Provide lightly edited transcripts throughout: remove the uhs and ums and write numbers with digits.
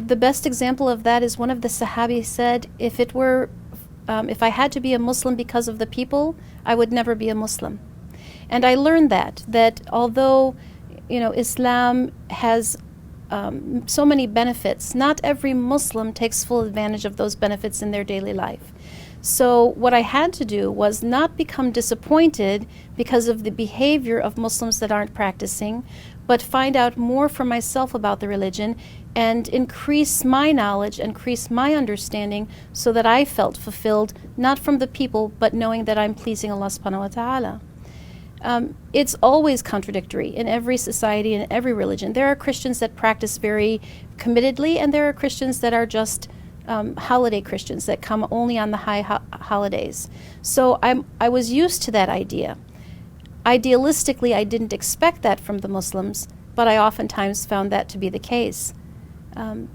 The best example of that is one of the Sahabi said, if I had to be a Muslim because of the people, I would never be a Muslim. And I learned that although, Islam has so many benefits, not every Muslim takes full advantage of those benefits in their daily life. So what I had to do was not become disappointed because of the behavior of Muslims that aren't practicing, but find out more for myself about the religion and increase my knowledge, increase my understanding so that I felt fulfilled, not from the people, but knowing that I'm pleasing Allah subhanahu wa ta'ala. It's always contradictory in every society, in every religion. There are Christians that practice very committedly, and there are Christians that are just holiday Christians that come only on the high holidays. So I was used to that idea. Idealistically, I didn't expect that from the Muslims, but I oftentimes found that to be the case.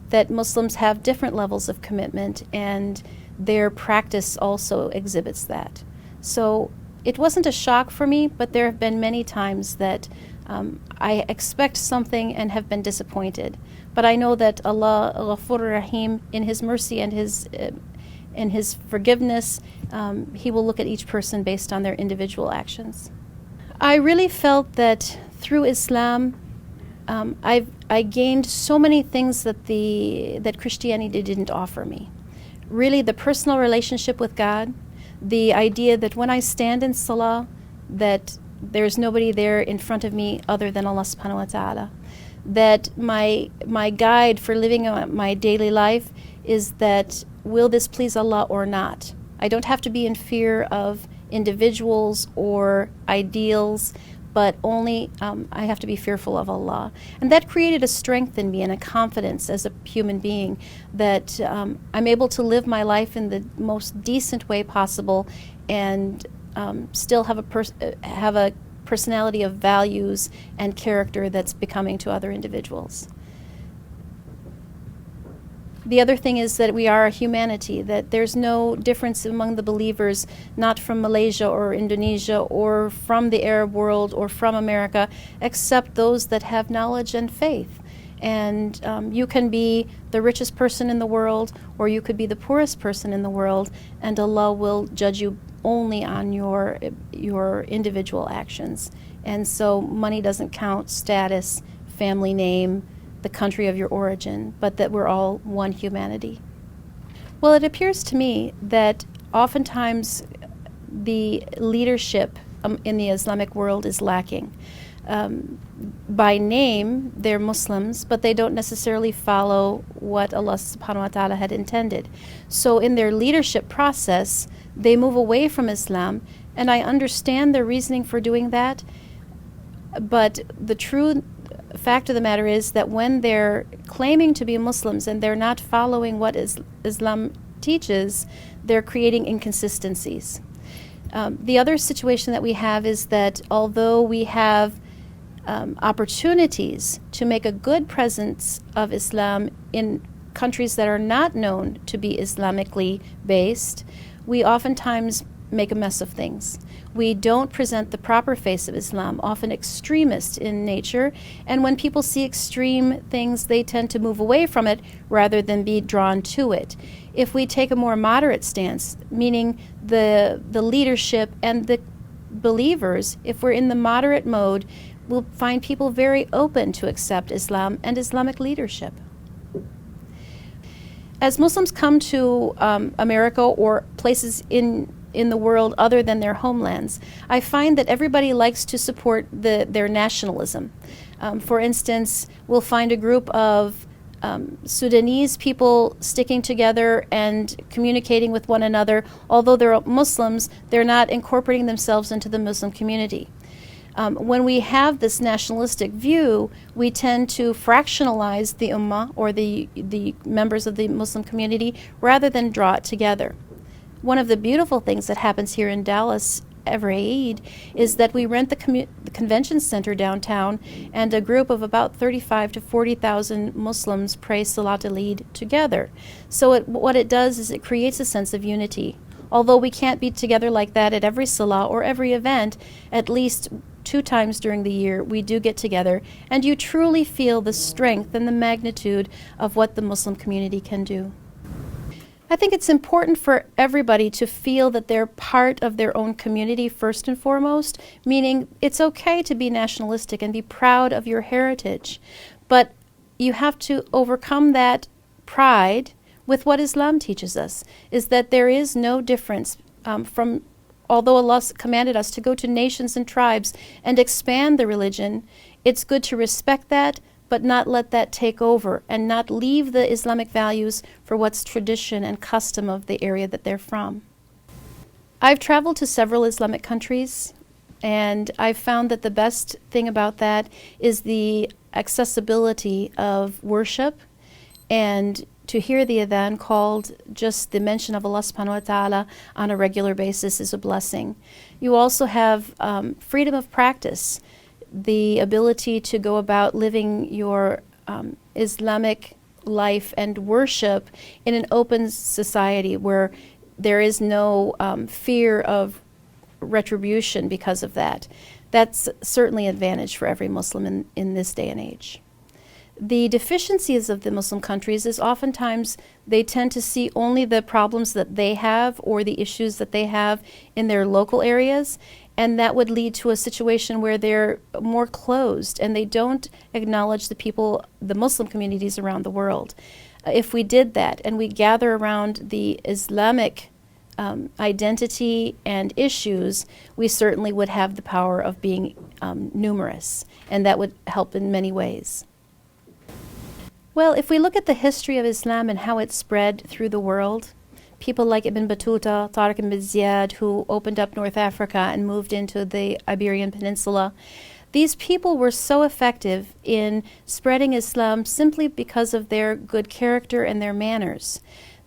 That Muslims have different levels of commitment, and their practice also exhibits that. So it wasn't a shock for me, but there have been many times that I expect something and have been disappointed. But I know that Allah, Ghafur Rahim, in His mercy and His forgiveness, He will look at each person based on their individual actions. I really felt that through Islam, I gained so many things that Christianity didn't offer me. Really, the personal relationship with God, the idea that when I stand in Salah, that there's nobody there in front of me other than Allah subhanahu wa ta'ala. That my guide for living my daily life is that, will this please Allah or not? I don't have to be in fear of individuals or ideals, but only I have to be fearful of Allah. And that created a strength in me and a confidence as a human being that I'm able to live my life in the most decent way possible and still have a personality of values and character that's becoming to other individuals. The other thing is that we are a humanity, that there's no difference among the believers, not from Malaysia or Indonesia or from the Arab world or from America, except those that have knowledge and faith. And you can be the richest person in the world, or you could be the poorest person in the world, and Allah will judge you only on your individual actions. And so money doesn't count, status, family name, the country of your origin, but that we're all one humanity. Well, it appears to me that oftentimes the leadership in the Islamic world is lacking. By name, they're Muslims, but they don't necessarily follow what Allah subhanahu wa ta'ala had intended. So in their leadership process, they move away from Islam, and I understand their reasoning for doing that, but the true fact of the matter is that when they're claiming to be Muslims and they're not following what Islam teaches, they're creating inconsistencies. The other situation that we have is that although we have opportunities to make a good presence of Islam in countries that are not known to be Islamically based, we oftentimes make a mess of things. We don't present the proper face of Islam, often extremist in nature, and when people see extreme things, they tend to move away from it rather than be drawn to it. If we take a more moderate stance, meaning the leadership and the believers, if we're in the moderate mode, we'll find people very open to accept Islam and Islamic leadership. As Muslims come to America or places in the world other than their homelands, I find that everybody likes to support their nationalism. For instance, we'll find a group of Sudanese people sticking together and communicating with one another. Although they're Muslims, they're not incorporating themselves into the Muslim community. When we have this nationalistic view, we tend to fractionalize the ummah or the members of the Muslim community rather than draw it together. One of the beautiful things that happens here in Dallas every Eid is that we rent the convention center downtown, and a group of about 35 to 40,000 Muslims pray Salat al-Eid together. So what it does is it creates a sense of unity. Although we can't be together like that at every Salah or every event, at least 2 times during the year we do get together, and you truly feel the strength and the magnitude of what the Muslim community can do. I think it's important for everybody to feel that they're part of their own community first and foremost, meaning it's okay to be nationalistic and be proud of your heritage, but you have to overcome that pride with what Islam teaches us, is that there is no difference although Allah commanded us to go to nations and tribes and expand the religion, it's good to respect that, but not let that take over and not leave the Islamic values for what's tradition and custom of the area that they're from. I've traveled to several Islamic countries, and I've found that the best thing about that is the accessibility of worship, and to hear the adhan called, just the mention of Allah subhanahu wa ta'ala on a regular basis is a blessing. You also have freedom of practice, the ability to go about living your Islamic life and worship in an open society where there is no fear of retribution because of that. That's certainly an advantage for every Muslim in this day and age. The deficiencies of the Muslim countries is oftentimes they tend to see only the problems that they have or the issues that they have in their local areas, and that would lead to a situation where they're more closed and they don't acknowledge the people, the Muslim communities around the world. If we did that and we gather around the Islamic identity and issues, we certainly would have the power of being numerous, and that would help in many ways. Well, if we look at the history of Islam and how it spread through the world, people like Ibn Battuta, Tariq ibn Ziyad, who opened up North Africa and moved into the Iberian Peninsula, these people were so effective in spreading Islam simply because of their good character and their manners.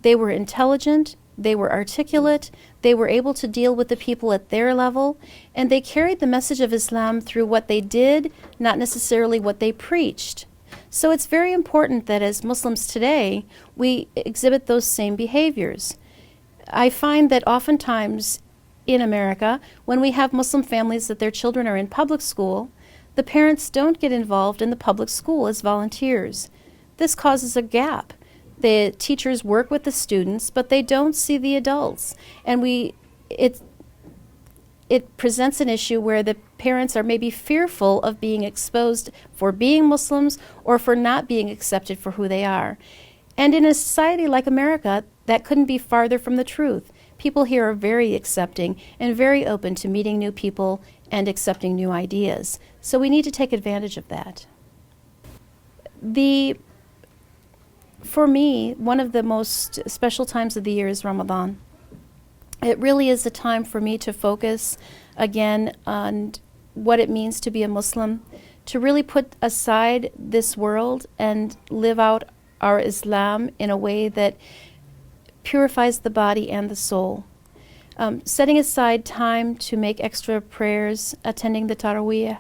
They were intelligent, they were articulate, they were able to deal with the people at their level, and they carried the message of Islam through what they did, not necessarily what they preached. So it's very important that as Muslims today, we exhibit those same behaviors. I find that oftentimes in America, when we have Muslim families that their children are in public school, the parents don't get involved in the public school as volunteers. This causes a gap. The teachers work with the students, but they don't see the adults. And it presents an issue where the parents are maybe fearful of being exposed for being Muslims or for not being accepted for who they are. And in a society like America, that couldn't be farther from the truth. People here are very accepting and very open to meeting new people and accepting new ideas. So we need to take advantage of that. For me, one of the most special times of the year is Ramadan. It really is a time for me to focus again on what it means to be a Muslim, to really put aside this world and live out our Islam in a way that purifies the body and the soul. Setting aside time to make extra prayers, attending the Taraweeh,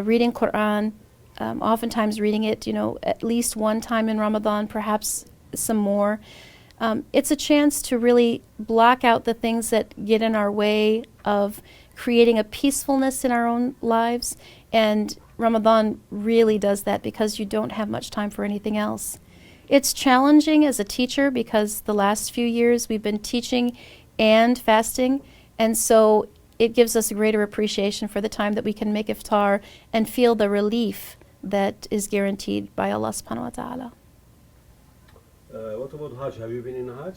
reading Quran, oftentimes reading it, at least one time in Ramadan, perhaps some more. It's a chance to really block out the things that get in our way of creating a peacefulness in our own lives, and Ramadan really does that because you don't have much time for anything else. It's challenging as a teacher because the last few years we've been teaching and fasting, and so it gives us a greater appreciation for the time that we can make iftar and feel the relief that is guaranteed by Allah subhanahu wa ta'ala. What about Hajj? Have you been in Hajj?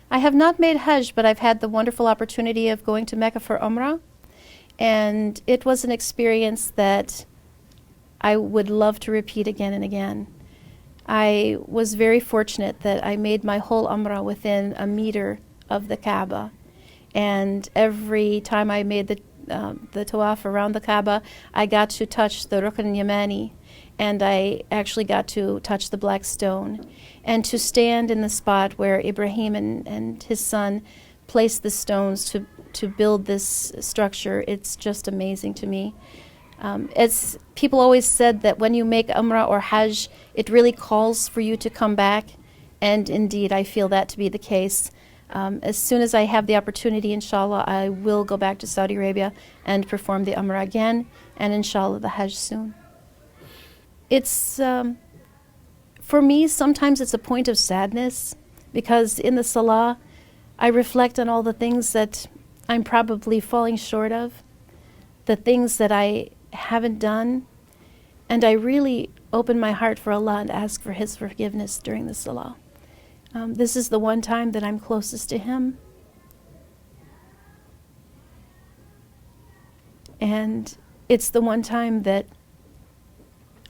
I have not made Hajj, but I've had the wonderful opportunity of going to Mecca for Umrah, and it was an experience that I would love to repeat again and again. I was very fortunate that I made my whole Umrah within a meter of the Kaaba, and every time I made the tawaf around the Kaaba, I got to touch the Rukn Yamani, and I actually got to touch the black stone, and to stand in the spot where Ibrahim and his son placed the stones to build this structure. It's just amazing to me. As people always said that when you make Umrah or Hajj, it really calls for you to come back, and indeed I feel that to be the case. As soon as I have the opportunity, inshallah, I will go back to Saudi Arabia and perform the Umrah again, and inshallah the Hajj soon. It's, for me, sometimes it's a point of sadness, because in the Salah, I reflect on all the things that I'm probably falling short of, the things that I haven't done, and I really open my heart for Allah and ask for His forgiveness during the Salah. This is the one time that I'm closest to Him. And it's the one time that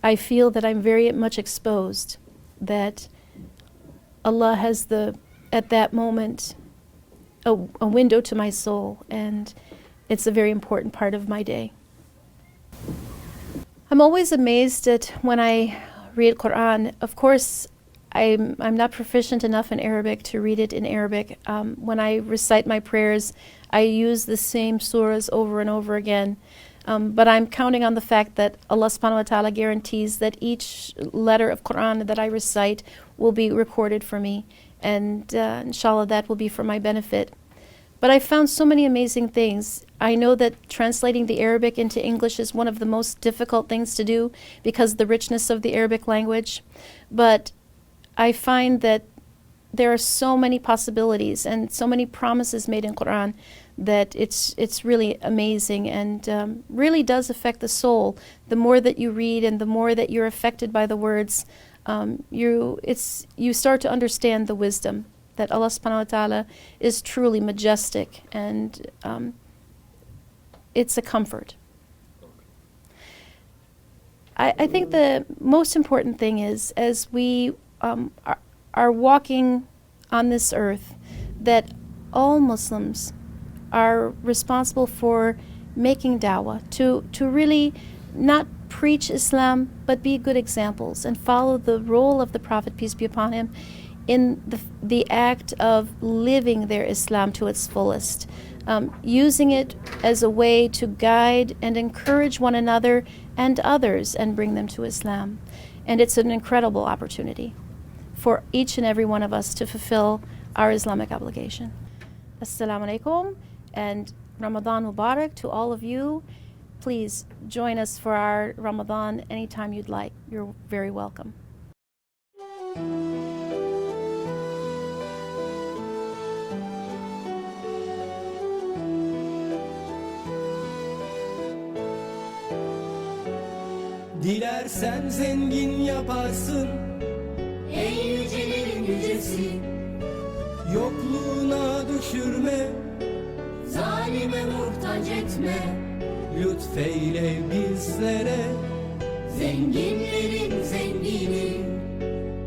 I feel that I'm very much exposed, that Allah has at that moment, a window to my soul, and it's a very important part of my day. I'm always amazed at when I read Quran. Of course, I'm not proficient enough in Arabic to read it in Arabic. When I recite my prayers, I use the same surahs over and over again. But I'm counting on the fact that Allah subhanahu wa ta'ala guarantees that each letter of Quran that I recite will be recorded for me. And inshallah, that will be for my benefit. But I found so many amazing things. I know that translating the Arabic into English is one of the most difficult things to do because of the richness of the Arabic language. But I find that there are so many possibilities and so many promises made in Quran that it's really amazing, and really does affect the soul. The more that you read and the more that you're affected by the words, you start to understand the wisdom that Allah subhanahu wa ta'ala is truly majestic, and it's a comfort. I think the most important thing is, as we are walking on this earth, that all Muslims are responsible for making da'wah, to really not preach Islam, but be good examples and follow the role of the Prophet, peace be upon him, in the act of living their Islam to its fullest, using it as a way to guide and encourage one another and others and bring them to Islam. And it's an incredible opportunity for each and every one of us to fulfill our Islamic obligation. Aссаламуаликум, and Ramadan Mubarak to all of you. Please join us for our Ramadan anytime you'd like. You're very welcome. Dilersen zengin yaparsın, ey yücelerin yücesi. Yokluğuna düşürme, Zalime muhtaç etme, lütfeyle bizlere. zenginlerin zengini.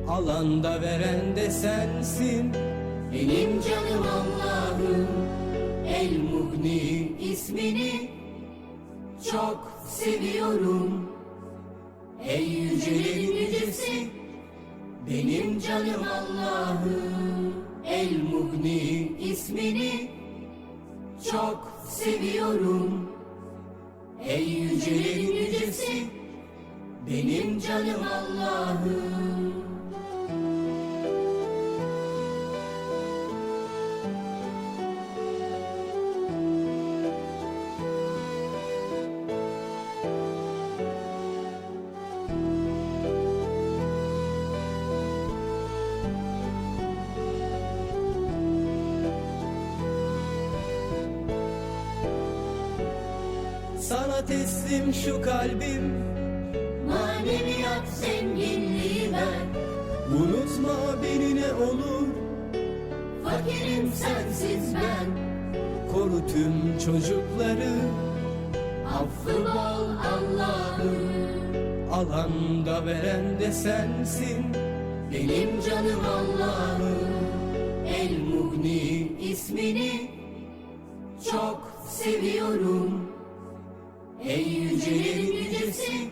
Alanda veren de sensin, Benim canım Allah'ım, El-Mughni ismini çok seviyorum. Ey yücelerin yücesi, benim canım Allah'ım, El-Mughni ismini çok seviyorum. Ey yücelerin yücesi, benim canım Allah'ım. sana teslim şu kalbim. Maneviyat zenginliği ver, Unutma beni ne olur, fakirim sensiz ben. koru tüm çocukları. Affı bol Allah'ım, Alanda veren de sensin, benim canım Allah'ım. El-Mughni ismini çok seviyorum. Ey yücelerin yücesi,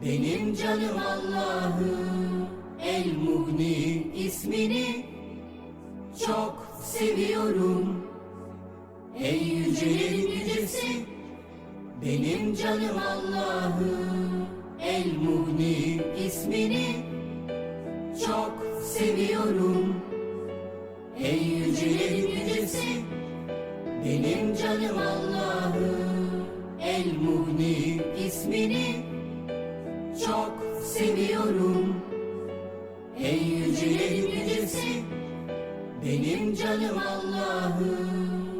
benim canım Allah'ım. El-Mughni ismini çok seviyorum. Ey yücelerin yücesi, benim canım Allah'ım. El-Mughni ismini çok seviyorum. Ey yüce yücelerin yücesi, benim canım Allah'ım. El-Mughni ismini çok seviyorum. Ey yücelerin yücesi, benim canım Allah'ım.